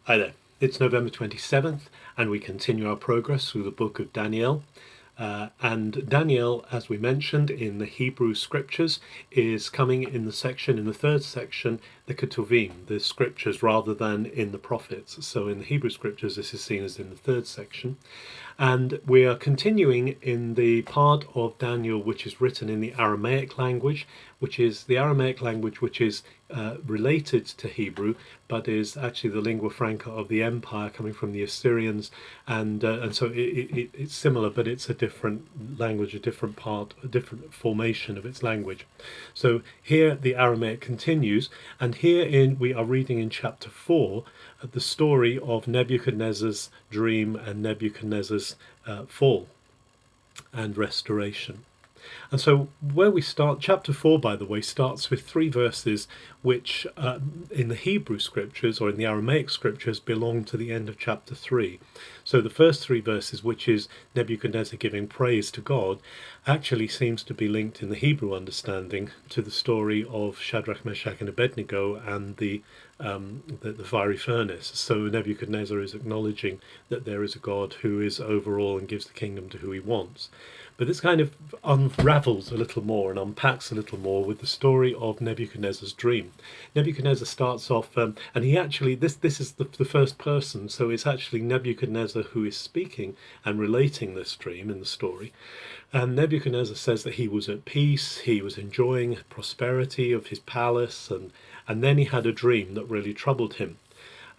Hi there, it's November 27th and we continue our progress through the book of Daniel. And Daniel, as we mentioned in the Hebrew scriptures, is coming in the third section, the Ketuvim, the scriptures, rather than in the prophets. So in the Hebrew scriptures, this is seen as in the third section. And we are continuing in the part of Daniel which is written in the Aramaic language, which is related to Hebrew, but is actually the lingua franca of the empire, coming from the Assyrians, and so it's similar, but it's a different language, a different formation of its language. So here the Aramaic continues, and we are reading in chapter 4 the story of Nebuchadnezzar's dream and Nebuchadnezzar's fall and restoration. And so where we start, chapter 4, by the way, starts with 3 verses which in the Hebrew scriptures or in the Aramaic scriptures belong to the end of chapter 3. So the first 3 verses, which is Nebuchadnezzar giving praise to God, actually seems to be linked in the Hebrew understanding to the story of Shadrach, Meshach and Abednego and the fiery furnace. So Nebuchadnezzar is acknowledging that there is a God who is over all and gives the kingdom to who he wants. But this kind of unravels a little more and unpacks a little more with the story of Nebuchadnezzar's dream. Nebuchadnezzar starts off, and he actually, this is the first person, so it's actually Nebuchadnezzar who is speaking and relating this dream in the story. And Nebuchadnezzar says that he was at peace, he was enjoying prosperity of his palace, and then he had a dream that really troubled him.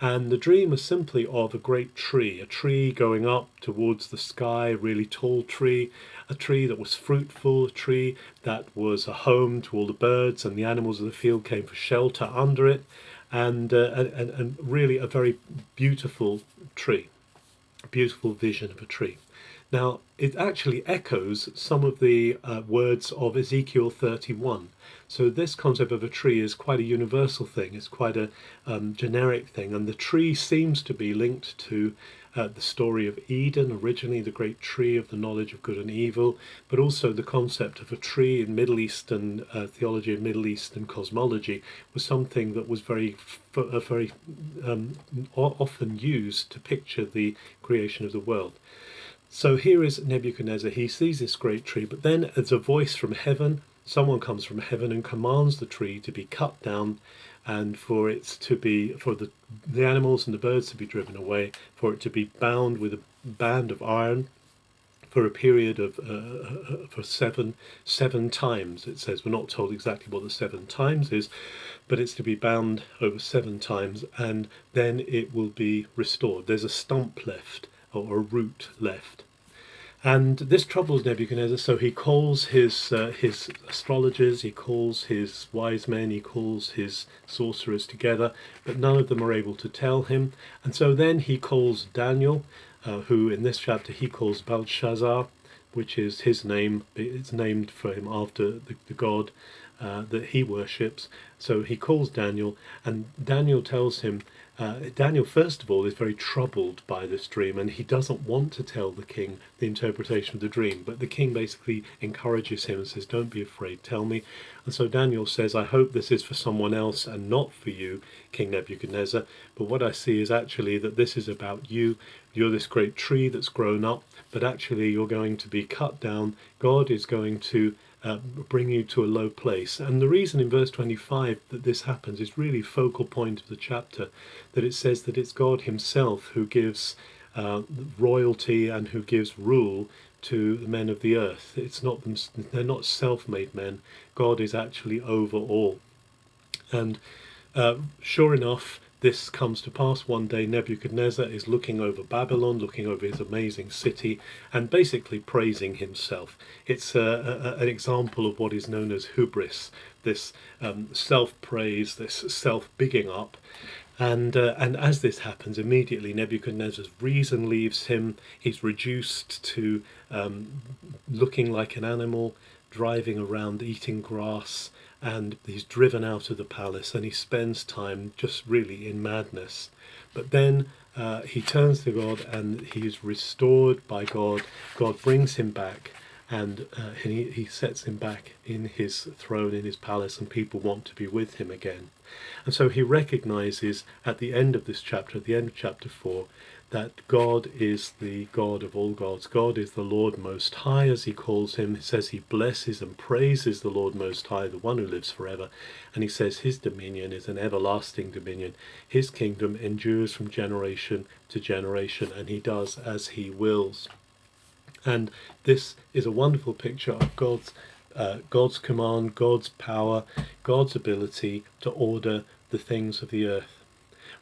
And the dream was simply of a great tree, a tree going up towards the sky, a really tall tree, a tree that was fruitful, a tree that was a home to all the birds, and the animals of the field came for shelter under it, and really a very beautiful tree, a beautiful vision of a tree. Now, it actually echoes some of the words of Ezekiel 31. So this concept of a tree is quite a universal thing. It's quite a generic thing. And the tree seems to be linked to the story of Eden, originally the great tree of the knowledge of good and evil, but also the concept of a tree in Middle Eastern theology and Middle Eastern cosmology was something that was very often used to picture the creation of the world. So here is Nebuchadnezzar. He sees this great tree, but then there's a voice from heaven. Someone comes from heaven and commands the tree to be cut down, and for the animals and the birds to be driven away, for it to be bound with a band of iron for a period of for seven times. It says, we're not told exactly what the 7 times is, but it's to be bound over 7 times, and then it will be restored. There's a stump left, or a root left. And this troubles Nebuchadnezzar, so he calls his astrologers, he calls his wise men, he calls his sorcerers together, but none of them are able to tell him. And so then he calls Daniel, who in this chapter he calls Belshazzar, which is his name. It's named for him after the god that he worships. So he calls Daniel, and Daniel tells him, Daniel, first of all, is very troubled by this dream, and he doesn't want to tell the king the interpretation of the dream, but the king basically encourages him and says, don't be afraid, tell me. And so Daniel says, I hope this is for someone else and not for you, King Nebuchadnezzar, but what I see is actually that this is about you. You're this great tree that's grown up, but actually you're going to be cut down. God is going to bring you to a low place. And the reason in verse 25 that this happens is really focal point of the chapter, that it says that it's God himself who gives royalty and who gives rule to the men of the earth. They're not self-made men. God is actually over all. And sure enough, this comes to pass one day. Nebuchadnezzar is looking over Babylon, looking over his amazing city, and basically praising himself. It's an example of what is known as hubris, this self-praise, this self-bigging up. And as this happens, immediately Nebuchadnezzar's reason leaves him. He's reduced to looking like an animal, driving around, eating grass, and he's driven out of the palace, and he spends time just really in madness. But then he turns to God, and he is restored by God. God brings him back, and he sets him back in his throne, in his palace, and people want to be with him again. And so he recognizes at the end of this chapter, at the end of chapter 4, that God is the God of all gods. God is the Lord Most High, as he calls him. He says he blesses and praises the Lord Most High, the one who lives forever. And he says his dominion is an everlasting dominion. His kingdom endures from generation to generation, and he does as he wills. And this is a wonderful picture of God's command, God's power, God's ability to order the things of the earth.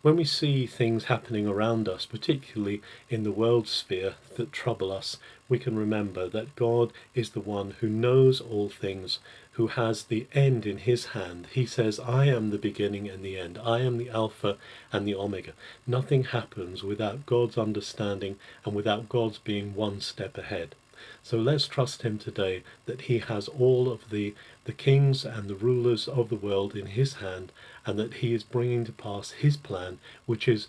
When we see things happening around us, particularly in the world sphere, that trouble us, we can remember that God is the one who knows all things, who has the end in his hand. He says, I am the beginning and the end. I am the Alpha and the Omega. Nothing happens without God's understanding and without God's being one step ahead. So let's trust him today that he has all of the kings and the rulers of the world in his hand, and that he is bringing to pass his plan, which is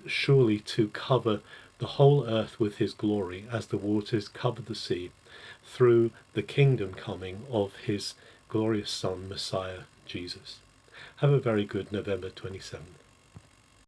surely to cover the whole earth with his glory as the waters cover the sea, through the kingdom coming of his glorious Son, Messiah, Jesus. Have a very good November 27th.